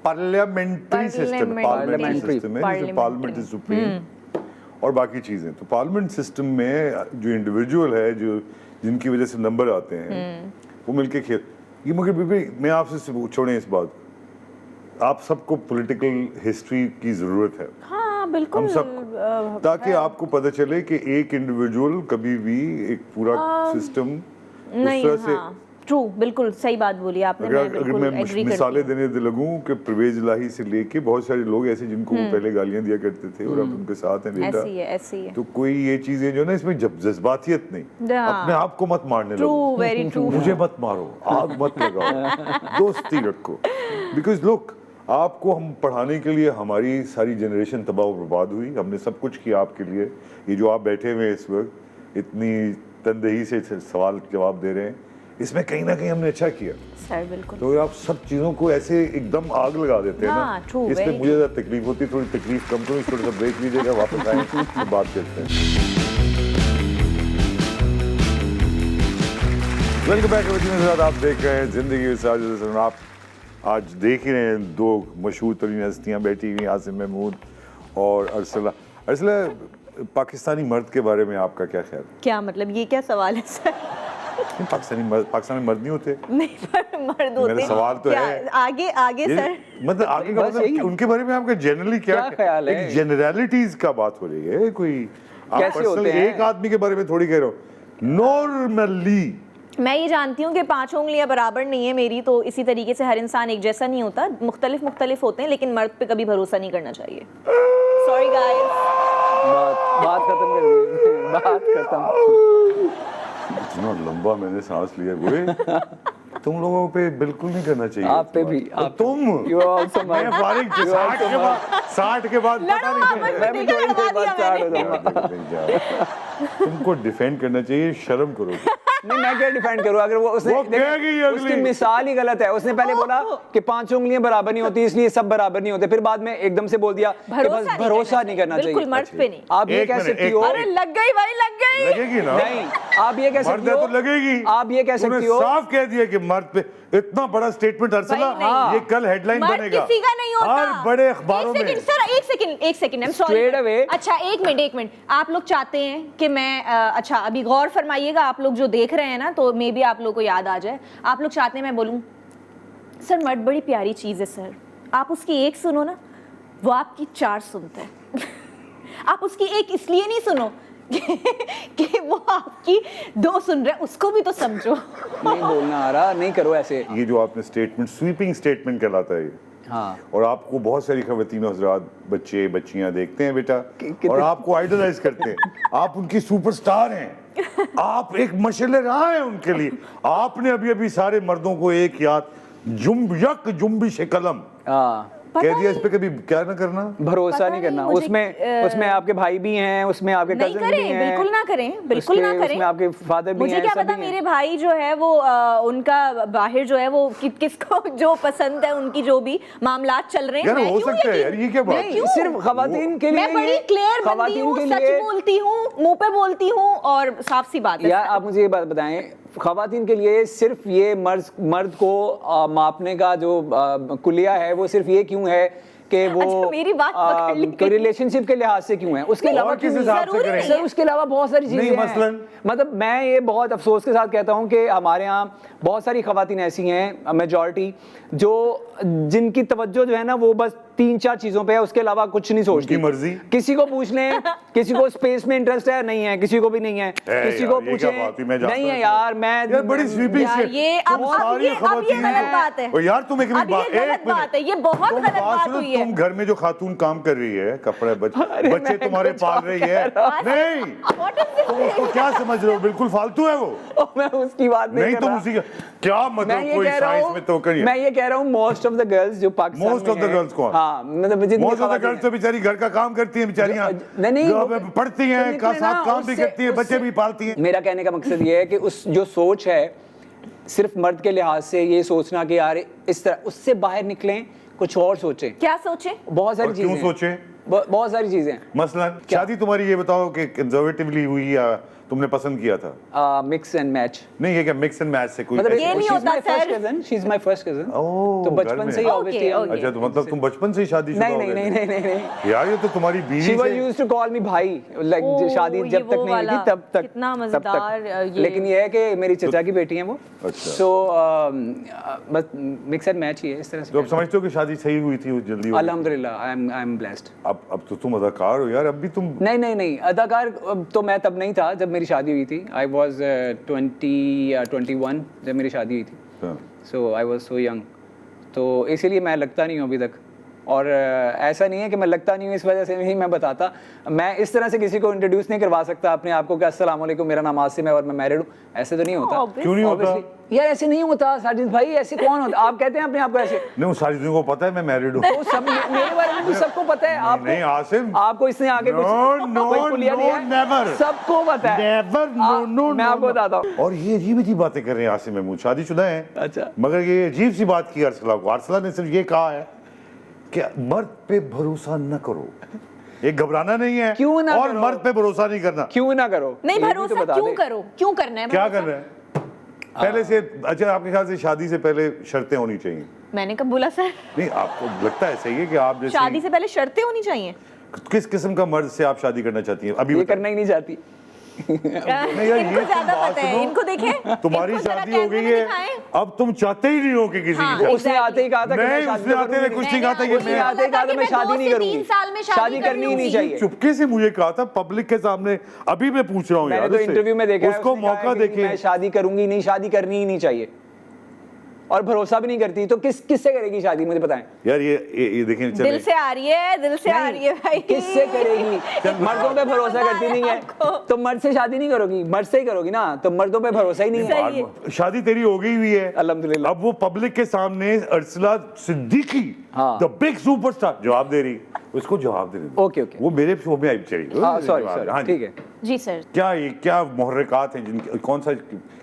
पार्लियामेंट्री सिस्टम है, पार्लियामेंट इज सुप्रीम और बाकी चीज़ें। तो पार्लियामेंट सिस्टम में जो इंडिविजुअल है, जो जिनकी वजह से नंबर आते हैं, वो मिलके खेल। ये मगर बीबी मैं आपसे छोड़ें इस बात, आप सबको पॉलिटिकल हिस्ट्री की ज़रूरत है। हाँ बिल्कुल, हम सब, ताकि आपको पता चले कि एक इंडिविजुअल कभी भी एक पूरा सिस्टम उस तरह से ट्रू, बिल्कुल सही बात बोली आपने। अगर मैं मिसालें देने लगूं कि परवेज इलाही से लेके बहुत सारे लोग ऐसे जिनको वो पहले गालियां दिया करते थे और अब उनके साथ हैं बेटा, ऐसी है। तो कोई ये चीजें जो ना, इसमें जज्बातियत नहीं, अपने आप को मत मारने लगो, वेरी ट्रू, मुझे मत मारो, आग मत लगाओ, दोस्ती रखो। बिकॉज लुक, आपको हम पढ़ाने के लिए हमारी सारी जनरेशन तबाह बर्बाद हुई, हमने सब कुछ किया आपके लिए। ये जो आप बैठे हुए इस वक्त इतनी तनदेही से सवाल जवाब दे रहे हैं, इसमें कहीं ना कहीं हमने अच्छा किया सर। बिल्कुल। तो आप सब चीज़ों को ऐसे एकदम आग लगा देते हैं ना, इसमें मुझे ज़्यादा तकलीफ होती है। थोड़ी तकलीफ कम करो, थोड़ा सा ब्रेक लीजिएगा, वापस आए तो बात करते हैं। वेलकम बैक, आप देख रहे हैं जिंदगी के साथ। आप आज देख ही रहे हैं 2 मशहूर तरीन हस्तियाँ बैठी हुई, आसिम महमूद और अरसला। अरसला, पाकिस्तानी मर्द के बारे में आपका क्या ख्याल? क्या मतलब, ये क्या सवाल है सर? पाकिस्तान में मर्द नहीं होते? नहीं, पर मर्द होते। मेरा सवाल तो है आगे सर, मतलब आगे का मतलब उनके बारे में आपका जनरली क्या ख्याल है? जनरलिटीज का बात हो रही है, कोई कैसे होते हैं? एक आदमी के बारे में थोड़ी कह रहे हो। नॉर्मली मैं ये जानती हूँ कि 5 उंगलियां बराबर नहीं है मेरी, तो इसी तरीके से हर इंसान एक जैसा नहीं होता, मुख्तलिफ होते हैं, लेकिन मर्द पे कभी भरोसा नहीं करना चाहिए। सॉरी गाइस, बात खत्म कर दी, बात खत्म। इतना लंबा मैंने सांस लिया, बुरे तुम लोगों पे बिल्कुल नहीं करना चाहिए। आप पे भी, आप तुम मैं फारिग 60 के बाद पता नहीं, तुमको डिफेंड करना चाहिए, शर्म करो। नहीं, मैं क्या डिफेंड करूं? अगर वो उसने उसकी मिसाल ही गलत है। उसने पहले बोला कि 5 उंगलियां बराबर नहीं होती, इसलिए सब बराबर नहीं होते, फिर बाद में एकदम से बोल दिया कि बस भरोसा नहीं करना चाहिए। बिल्कुल मर्द पे नहीं। आप ये कह सकती हो, अरे लग गई भाई, लग गई। लगेगी ना? नहीं, आप ये कह सकती हो, तो लगेगी। आप ये कह सकती हो, साफ कह दिया कि मर्द पे इतना बड़ा स्टेटमेंट अरसला, ये कल हेडलाइन बनेगा किसी का नहीं होता, हर बड़े अखबारों में। एक सेकंड, आई एम सॉरी। अच्छा एक मिनट, आप लोग चाहते हैं कि मैं अच्छा अभी गौर फरमाइएगा, आप लोग जो देख रहे हैं ना, तो मे बी आप लोग को याद आ जाए। आप लोग चाहते हैं मैं बोलूं, सर मर्द बड़ी प्यारी चीज है सर, आप उसकी एक सुनो ना, वो आपकी 4 सुनता है। आप उसकी एक इसलिए नहीं सुनो कि वो आपकी 2 सुन रहे, उसको भी तो समझो। नहीं बोलना आ रहा, नहीं करो ऐसे। ये जो आपने स्टेटमेंट, स्वीपिंग स्टेटमेंट कहलाता है। हाँ। और आपको बहुत सारी खवातीन हज़रात, बच्चे बच्चियां देखते हैं बेटा, और आपको आइडलाइज करते हैं, आप उनकी सुपरस्टार हैं, आप एक मशअले राह हैं उनके लिए। आपने अभी सारे मर्दों को एक याद जुम्बिश कलम कह दिया इस पे कभी क्या ना करना। भरोसा पता नहीं नहीं, करना। मुझे, उसमें आपके भाई भी हैं, उसमें आपके नहीं कजन भी करें, हैं, बिल्कुल ना करें, बिल्कुल ना करें। उसमें आपके फादर भी मुझे हैं, क्या सभी पता हैं। मेरे भाई जो है वो उनका बाहर जो है वो किसको जो पसंद है, उनकी जो भी मामलात चल रहे हैं, यार मैं हो क्यों सकता है यकीन- यार, ये क्या बात नहीं, है? सिर्फ खवातीन के लिए मैं बड़ी क्लियर बंदी हूँ, सच बोलती हूँ, मुंह पे बोलती हूँ और साफ सी बात है। यार आप मुझे ये बात बताएं, खवातीन के लिए सिर्फ ये मर्द को मापने का जो कुलिया है वो सिर्फ ये क्यों है कि वो अच्छा, मेरी बात पकड़ ली। कोई रिलेशनशिप के लिहाज से क्यों है, उसके नहीं, अलावा और किस क्यों हिसाब से जरूरी करें? नहीं सर उसके अलावा बहुत सारी चीजें नहीं, हैं। मसलन? मतलब मैं ये बहुत अफसोस के साथ कहता हूँ कि हमारे यहाँ बहुत सारी खवातीन ऐसी हैं, मेजॉरिटी, जो जिनकी तवज्जो जो है ना वो बस 3-4 चीजों पे है, उसके अलावा कुछ नहीं सोचती। उनकी मर्जी। किसी को पूछ लें, किसी को स्पेस में इंटरेस्ट है, नहीं है, किसी को भी नहीं है, किसी को यार, ये क्या पूछें, बात हुई? मैं जानता नहीं है हूं। यार, मैं यार बड़ी स्वीपिंग यार, से ये अब बहुत सारी ये खवातीन गलत को- बात है। और यार तुम एक अब ये मिनट गलत एक मिनट। बात है, ये बहुत तुम गलत बात सुनो, हुई है। तुम घर में जो खातून काम कर रही है, कपड़े बच्चे मैं तुम्हारे कुछ पाल और रही कह है, रहा नहीं What is this? तुम उसको क्या समझ रहे हो? बिल्कुल फालतू है वो। मैं उसकी बात नहीं नहीं कर तुम रहा। उसी का क्या मैं मतलब ये कोई कह रहा साइंस हूँ, में तो करिए। मैं ये कह रहा हूँ मोस्ट ऑफ द गर्ल्स जो पाकिस्तान मोस्ट में ऑफ द हैं- गर्ल्स कौन? हाँ, मतलब जितनी मोस्ट ऑफ द खवातीन गर्ल्स तो बेचारी घर का काम करती हैं बेचारियां, नहीं, पढ़ती हैं, निकले ना, साथ काम भी उससे- करती हैं, बच्चे भी पालती हैं। मेरा कहने का मकसद ये है कि उस जो सोच है सिर्फ मर्द के लिहाज से ये सोचना कि यार इस तरह, उससे बाहर निकलें, कुछ और सोचें। क्या सोचे? बहुत सारी और चीजें क्यों हैं। सोचें? बहुत सारी चीजें हैं। मसलन शादी तुम्हारी ये बताओ कि कंजर्वेटिवली हुई या तुमने पसंद किया था? मिक्स एंड मैच, नहीं, ये क्या मिक्स एंड मैच से कोई मतलब ये नहीं होता sir. She is my first cousin, oh, तो घर बचपन में। से ही Okay, ऑब्वियसली okay. अच्छा तो मतलब तुम बचपन से ही शादीशुदा नहीं हो नहीं गए नहीं थे? नहीं नहीं नहीं यार ये तो तुम्हारी बीवी She was से used to call me भाई, like ओह, शादी ये जब वो तक नहीं हुई वाला, थी तब तक, कितना तब मजेदार, तक। ये। लेकिन ये है कि मेरी चचा की बेटी है वो, अच्छा। सो बस मिक्स एंड मैच ही है इस तरह तो अब से। समझते हो कि शादी सही हुई थी, वो जल्दी हो गई? अल्हम्दुलिल्लाह, आई एम ब्लेस्ड। अब तो तुम अदाकार हो यार, अब भी तुम नहीं नहीं नहीं, अदाकार तो मैं तब नहीं था जब मेरी शादी हुई थी। आई वाज 21 जब मेरी शादी हुई थी, हाँ। सो आई वाज सो यंग, तो इसीलिए मैं लगता नहीं हूँ अभी तक। और ऐसा नहीं है कि मैं लगता नहीं हूँ इस वजह से नहीं मैं बताता, मैं इस तरह से किसी को इंट्रोड्यूस नहीं करवा सकता अपने आप को कि अस्सलाम वालेकुम, मेरा नाम आसिम है और मैं मैरिड हूँ, ऐसे तो नहीं होता। Obvious. क्यों नहीं होता? Obviously, यार ऐसे नहीं होता साजिद भाई, ऐसे कौन होता? आप कहते हैं अपने आप को ऐसे, नहीं, वो सारी दुनिया को पता है मैं मैरिड हूँ। तो सब मेरे बारे में तो सबको पता है। आपको नहीं, आसिम। आपको इसने आगे No, कुछ no, कोई पुलिया no, दिया है? never. सबको पता है। Never, no, no, मैं no, आपको no. बताता हूँ। और ये अजीब अजीब बातें कर रहे हैं आसिम महमूद, शादीशुदा हैं। अच्छा। मगर ये अजीब सी बात की अरसला को। अरसला ने सिर्फ ये कहा है कि मर्द पे भरोसा न करो। ये घबराना नहीं है, क्यों ना और करो? मर्द पे भरोसा नहीं करना। क्यों ना करो? नहीं, ये भी भरोसा तो बता क्यों दे। करो? क्यों करना है क्या भरोसा? कर रहे हैं पहले से? अच्छा, आपके ख्याल से शादी से पहले शर्तें होनी चाहिए? मैंने कब बोला सर? नहीं, आपको लगता है सही है कि आप जैसे शादी से पहले शर्तें होनी चाहिए। किस किस्म का मर्द से आप शादी करना चाहती हैं अभी ये बताएं। करना ही नहीं चाहती। नहीं यार, इनको ये ज्यादा तुम बात पता है, सुनो। इनको देखें, तुम्हारी इनको जरा शादी हो कैमरे गई में है, दिखाएं। अब तुम चाहते ही नहीं हो कि किसी हाँ, की शादी। उसने आते ही कहा था कि मैं नहीं, शादी उसने तो आते हुए करूंगी कुछ नहीं। नहीं कहा था कि उसने मैं आते ही कहा था मैं शादी नहीं 2 से 3 करूंगी, साल में शादी करनी ही नहीं चाहिए। चुपके से मुझे कहा था पब्लिक के सामने, अभी मैं पूछ रहा हूँ मैंने यार तो उससे। इंटरव्यू में देखा है, उसको उसने कहा मौका है कि देखे। मैं शादी करूंगी नहीं, शादी करनी ही नहीं चाहिए, और भरोसा भी नहीं करती, तो किससे करेगी शादी मुझे बताएं। यार ये देखें, दिल चले से आ रही है, दिल से आ रही है भाई। किससे करेगी? मर्दों पे भरोसा करती नहीं है तो मर्द से शादी नहीं करोगी, मर्द से ही करोगी ना, तो मर्दों पे भरोसा ही नहीं है। सही है। शादी तेरी हो गई हुई है अल्हम्दुलिल्लाह। अब वो पब्लिक के सामने अरसला सिद्दीकी हाँ। द बिग सुपरस्टार जवाब दे रही, उसको जवाब दे रही। ओके ओके, वो मेरे शो में आई चली। हाँ सॉरी जवाब दे। सॉरी, हाँ जी। ठीक है। जी सर। क्या मुहर्रिकात हैं जिनके, कौन सा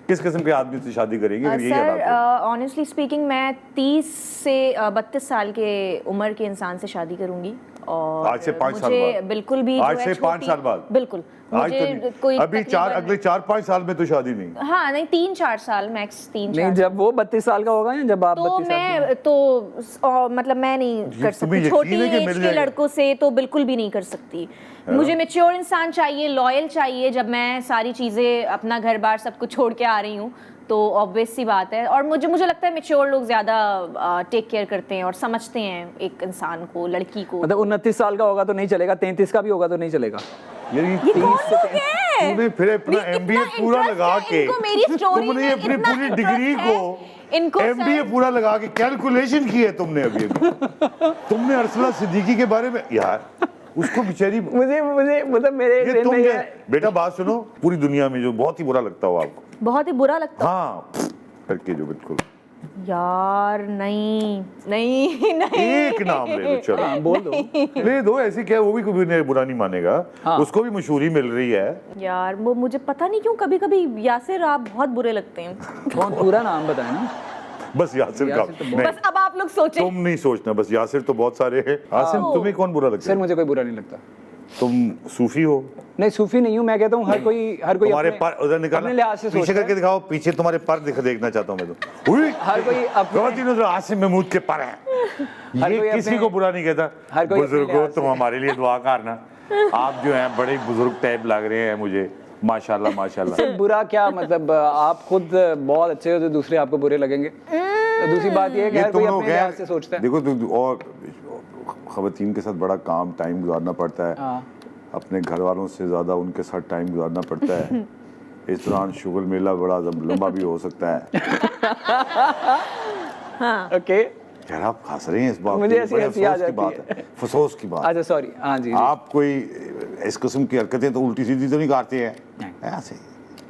किस किस्म के आदमी से शादी करेंगे अगर यही सर हालात हो? ऑनेस्टली स्पीकिंग मैं 30 से 32 साल के उम्र के इंसान से शादी करूंगी, और आज से 5 साल मुझे बाद? बिल्कुल भी आज जो है से 5 छोटी- साल बाद? बिल्कुल आज मुझे तो नहीं। कोई अभी तकलीफ अगले 4-5 साल में तो शादी नहीं। हाँ नहीं 3-4 साल मैक्स, 3-4 नहीं, जब वो 32 साल का होगा या जब आप तो 32 साल की मैं तो मतलब मैं नहीं कर तुम्हें सकती यकीन छोटी है कि एज मिल के जाएगा? लड़कों से, तो बिल्कुल भी नहीं कर सकती। मुझे मैच्योर इंसान चाहिए, लॉयल चाहिए। जब मैं सारी चीज़ें अपना घर बार सब कुछ छोड़ के आ रही हूँ तो ऑब्वियस सी बात है, और मुझे लगता है मैच्योर लोग ज़्यादा टेक केयर करते हैं और समझते हैं एक इंसान को, लड़की को। मतलब 29 साल का होगा तो नहीं चलेगा, 33 का भी होगा तो नहीं चलेगा। यार ये 30 कौन से लोग हैं? तूने फिर अपना इतना एमबीए पूरा interest लगा है के इनको मेरी स्टोरी तुमने में, अपनी इतना पूरी interest डिग्री है को इनको एमबीए सर। पूरा लगा के कैलकुलेशन की है तुमने अभी तुमने अरसला सिद्दीकी के बारे में यार उसको बेचारी मुझे मतलब मेरे ये दिल तुम में क्या बेटा बात सुनो, पूरी दुनिया में जो बहुत ही बुरा लगता हो आपको, बहुत ही बुरा लगता है। हाँ करके जो बिल्कुल यार नहीं नहीं नहीं एक नाम ले लो, चलो हाँ, बोल दो। ले दो, ऐसी क्या है, वो भी कभी नहीं बुरा नहीं मानेगा। हाँ। उसको भी मशहूरी मिल रही है। यार वो मुझे पता नहीं क्यों कभी कभी यासिर आप बहुत बुरे लगते हैं। कौन, पूरा नाम बताए ना। बस यासिर का यासिर तो नहीं, बस अब आप लोग सोचें। तुम नहीं सोचना, बस यासिर तो बहुत सारे हैं। आसिम, तुम्हें कौन बुरा लगता सर है? मुझे कोई बुरा नहीं लगता। तुम सूफी हो? नहीं सूफी नहीं हूँ, मैं कहता हूँ हर कोई तुम्हारे अपने- पर उधर निकालना, अपने लिहाज से पीछे सोचता करके है। दिखाओ, पीछे तुम्हारे पर देखना चाहता हूँ मैं तो। हुई, हर कोई अपने- गलती नजर आसिम महमूद के पर हैं। हर ये कोई किसी अपने- को बुरा नहीं कहता। हर कोई अपने बुजुर्गो, लिहाज तुम से। हमारे लिए दुआ करना। आप जो हैं बड़े बुजुर्ग टाइप लग रहे हैं मुझे, माशाल्लाह माशाल्लाह। सर बुरा क्या मतलब, आप खुद बहुत अच्छे हो तो दूसरे आपको बुरे लगेंगे। तो दूसरी बात ये है कि ये हर तुम कोई लोग अपने लिहाज से हैं, सोचता है। देखो और खवातीन के साथ बड़ा काम टाइम गुजारना पड़ता है। हाँ। अपने घर वालों से ज़्यादा उनके साथ टाइम गुजारना पड़ता है। इस दौरान शुगल मेला बड़ा लंबा भी हो सकता है। ओके, यार आप हंस रहे हैं इस बात मुझे पे, ऐसी बड़े हंसी आ अफसोस की जाती बात है। है, अफसोस की बात। अच्छा सॉरी, हाँ जी, जी। आप कोई इस किस्म की हरकतें तो उल्टी सीधी तो नहीं करते हैं ऐसे?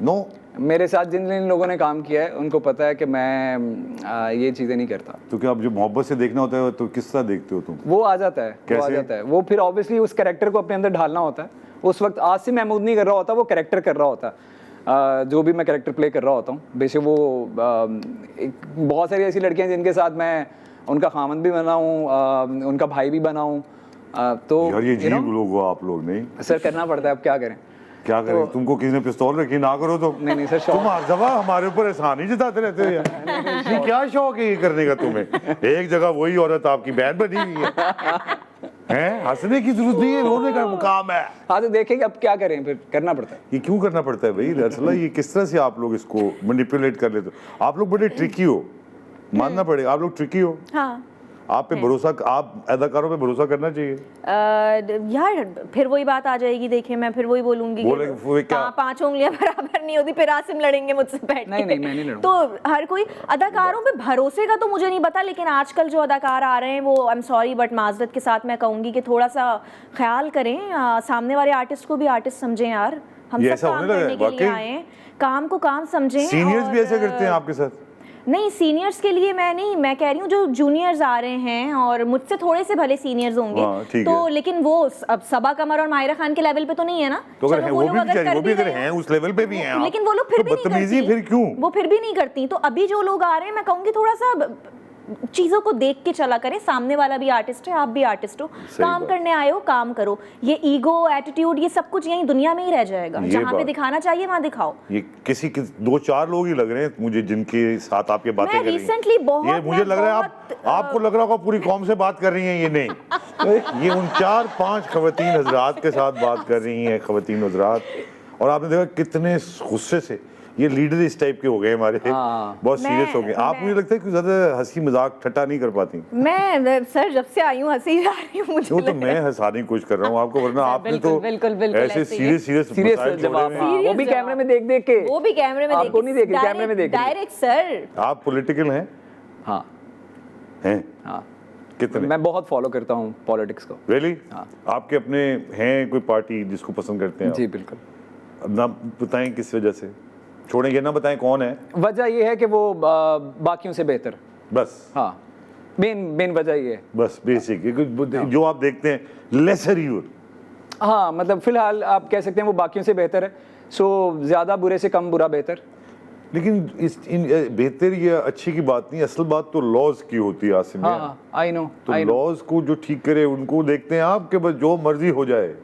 नो, मेरे साथ जिन जिन लोगों ने काम किया है उनको पता है कि मैं ये चीज़ें नहीं करता। तो क्या आप जो मोहब्बत से देखना होता है तो किस तरह देखते हो तुम? वो आ जाता है, वो आ कैसे? जाता है। वो फिर ऑब्वियसली उस कैरेक्टर को अपने अंदर ढालना होता है। उस वक्त आसिम महमूद नहीं कर रहा होता, वो कैरेक्टर कर रहा होता है। जो भी मैं कैरेक्टर प्ले कर रहा होता हूँ, बेशक वो बहुत सारी ऐसी लड़कियां जिनके साथ मैं उनका खामन भी बना हूँ, उनका भाई भी बना हूँ। तो यार ये you know, अजीब लोग हो आप लोग। नहीं सर करना पड़ता है, अब क्या करें। क्या करें, तुमको किसी ने पिस्तौल रखी, ना करो तो। नहीं सर, शौक। तुम हर दफा हमारे ऊपर एहसान ही जताते रहते हो यार। ये क्या शौक है ये करने का तुम्हें? एक जगह वही औरत आपकी बहन बनी हुई है, हंसने की जरूरत नहीं है, रोने का मुकाम है। हाँ तो देखेंगे अब क्या करें, फिर करना पड़ता है। ये क्यों करना पड़ता है भाई रसला? ये किस तरह से आप लोग इसको मैनिपुलेट कर लेते हो? आप लोग बड़े ट्रिकी हो, मानना पड़ेगा, आप लोग ट्रिकी हो। हाँ आप पे भरोसा, आप अदाकारों पे भरोसा करना चाहिए। यार फिर वही बात आ जाएगी। देखिए मैं फिर वही बोलूंगी बोले वो क्या? पांच उंगलियां बराबर नहीं होती, फिर आसिम लड़ेंगे मुझसे बैठ नहीं, के। नहीं, मैं नहीं लड़ूंगा। तो हर कोई अदाकारों पे भरोसे का तो मुझे नहीं पता, लेकिन आजकल जो अदाकार आ रहे हैं वो आई एम सॉरी बट माजरत के साथ मैं कहूंगी कि थोड़ा सा ख्याल करें। सामने वाले आर्टिस्ट को भी आर्टिस्ट समझें यार। हम ये सब ऐसा काम होने लगा है, करने के लिए वाकई? आए हैं, काम को काम समझें। सीनियर्स भी और, ऐसे करते हैं आपके साथ? नहीं सीनियर्स के लिए मैं नहीं, मैं कह रही हूँ जो जूनियर्स आ रहे हैं और मुझसे थोड़े से भले सीनियर्स होंगे। हाँ, ठीक तो है। लेकिन वो अब सबा कमर और मायरा खान के लेवल पे तो नहीं है ना। तो अगर चलो है, वो लोग भी अगर बेचारी, कर वो भी अगर रहे हैं उस लेवल पे भी हैं आप, लेकिन वो लोग फिर तो भी नहीं बदतमीजी करती। फिर क्यों? वो फिर भी नहीं करती। तो अभी जो लोग आ रहे हैं मैं कहूँगी थोड़ा सा चीजों को देख के चला करें। सामने वाला भी आर्टिस्ट है, आप भी आर्टिस्ट हो, काम बात। करने आए हो काम करो। ये ईगो एटीट्यूड ये सब कुछ यही दुनिया में ही रह जाएगा। ये जहाँ पे बात। दिखाना चाहिए वहाँ दिखाओ। ये किसी के 2-4 लोग ही लग रहे हैं मुझे जिनके साथ आप ये बातें मैं कर रही हैं। recently बहुत- ये मुझे लग रहा है आपको लग रहा होगा पूरी कौम से बात कर रही हैं, ये नहीं। ये उन 4-5 खवातीन हजरात के साथ बात कर रही हैं, खवातीन हजरात। और आपने देखा कितने गुस्से से ये लीडर इस टाइप के हो गए हमारे, हाँ। बहुत सीरियस हो गए। आप मुझे लगता है कि ज्यादा हंसी मजाक ठट्टा नहीं कर पाती। मैं सर जब से आई हूँ हंसी जा रही हूँ मुझे वो तो लग रहा है। मैं हंसाने की कोशिश कर रहा हूँ आपको, वरना आपने बिल्कुल, तो बिल्कुल, बिल्कुल ऐसे ऐसे ही है। सीरियस सीरियस जवाब, हाँ, वो भी Serious कैमरे में देख देख के। वो भी कैमरे में आपको नहीं देख रही, कैमरे में देख रही। Direct sir. आप पॉलिटिकल हैं? हाँ हैं? हाँ, कितने? मैं बहुत फॉलो करता हूँ पॉलिटिक्स को। रियली? हाँ। आपके अपने हैं कोई पार्टी जिसको पसंद करते हैं जी आप? बिल्कुल। अब नाम बताएं किस वजह से, छोड़ें ये ना बताएं कौन है, वजह ये है कि वो बाकियों से बेहतर। बस हाँ, मेन वजह ये है। बस बेसिक जो आप देखते हैं लेसर यूर। हाँ मतलब फिलहाल आप कह सकते हैं वो बाकियों से बेहतर है। सो ज़्यादा बुरे से कम बुरा बेहतर। लेकिन बेहतर या अच्छी की बात नहीं, असल बात तो लॉज की होती है आसिम। हाँ आई नो, तो आई नो लॉज को जो ठीक करे उनको देखते हैं आप, कि बस जो मर्जी हो जाए।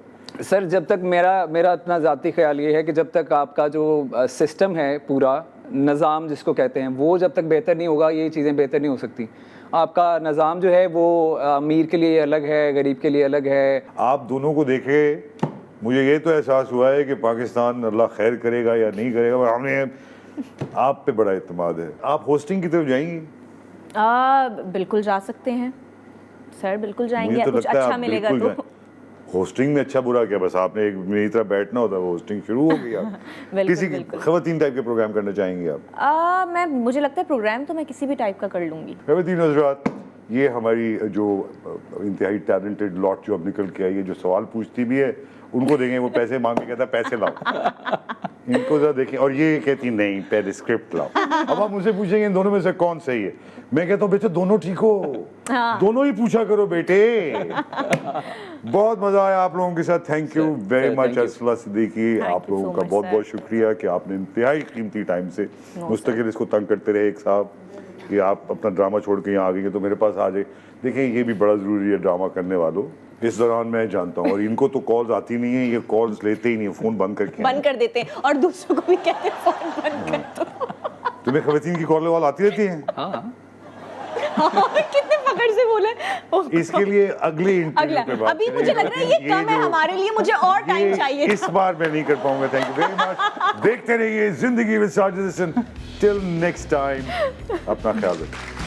सर। जब तक मेरा अपना ज़ाती ख्याल ये है कि जब तक आपका जो सिस्टम है पूरा निज़ाम जिसको कहते हैं वो जब तक बेहतर नहीं होगा ये चीज़ें बेहतर नहीं हो सकती। आपका निज़ाम जो है वो अमीर के लिए अलग है, गरीब के लिए अलग है। आप दोनों को देखे मुझे ये तो एहसास हुआ है कि पाकिस्तान अल्लाह खैर करेगा या नहीं करेगा, हमें आप पे बड़ा इत्मीद है। आप होस्टिंग की तरफ जाएंगी? बिल्कुल जा सकते हैं सर, बिल्कुल जाएंगे। मुझे तो कुछ लगता है अच्छा आप मिलेगा बिल्कुल तो। जाएं। होस्टिंग में अच्छा बुरा क्या, बस आपने एक मेरी तरह बैठना होता है, वो होस्टिंग शुरू हो गई। आप बिल्कुल, किसी बिल्कुल। खवातीन टाइप के प्रोग्राम करना चाहेंगे आप? मुझे लगता है प्रोग्राम तो मैं किसी भी टाइप का कर लूंगी। खवातीन हज़रात, ये हमारी जो इंतहाई टैलेंटेड लॉट जो अब निकल के आई है, जो सवाल पूछती भी है उनको देंगे, वो पैसे मांग के कहता है पैसे लाओ। इनको जरा देखें, और ये कहती नहीं पहले स्क्रिप्ट लाओ। अब आप मुझसे पूछेंगे इन दोनों में से कौन सही है, मैं कहता हूँ बेटे दोनों ठीक हो, दोनों ही पूछा करो बेटे। बहुत मजा आया आप लोगों के साथ, thank you very much you. Arsala Siddiqui, आप you लोगों so का much, बहुत sir. बहुत शुक्रिया कि आपने इंतहाई कीमती टाइम से मुस्तकिल इसको तंग करते रहे एक साहब, कि आप अपना ड्रामा छोड़ के यहाँ आ गए तो मेरे पास आ जाए। देखिए ये भी बड़ा ज़रूरी है ड्रामा करने वालों, इस दौरान मैं जानता हूँ, और इनको तो कॉल्स आती नहीं है, ये कॉल्स लेते ही नहीं है, फ़ोन बंद करके बंद कर देते हैं और दूसरों को भी कहते हैं फोन बंद कर दो। तुम्हें खवैतीन की कॉल वॉल आती रहती है? हाँ कितने पकड़ से बोले। इसके लिए अगले अगला इंटरव्यू पे बात अभी मुझे लग रहा है ये कम है जो- हमारे लिए, मुझे और टाइम चाहिए। इस बार मैं नहीं कर पाऊंगा। Thank you very much. देखते रहिए जिंदगी with Sajid Hasan. Till next time, अपना ख्याल रखिए।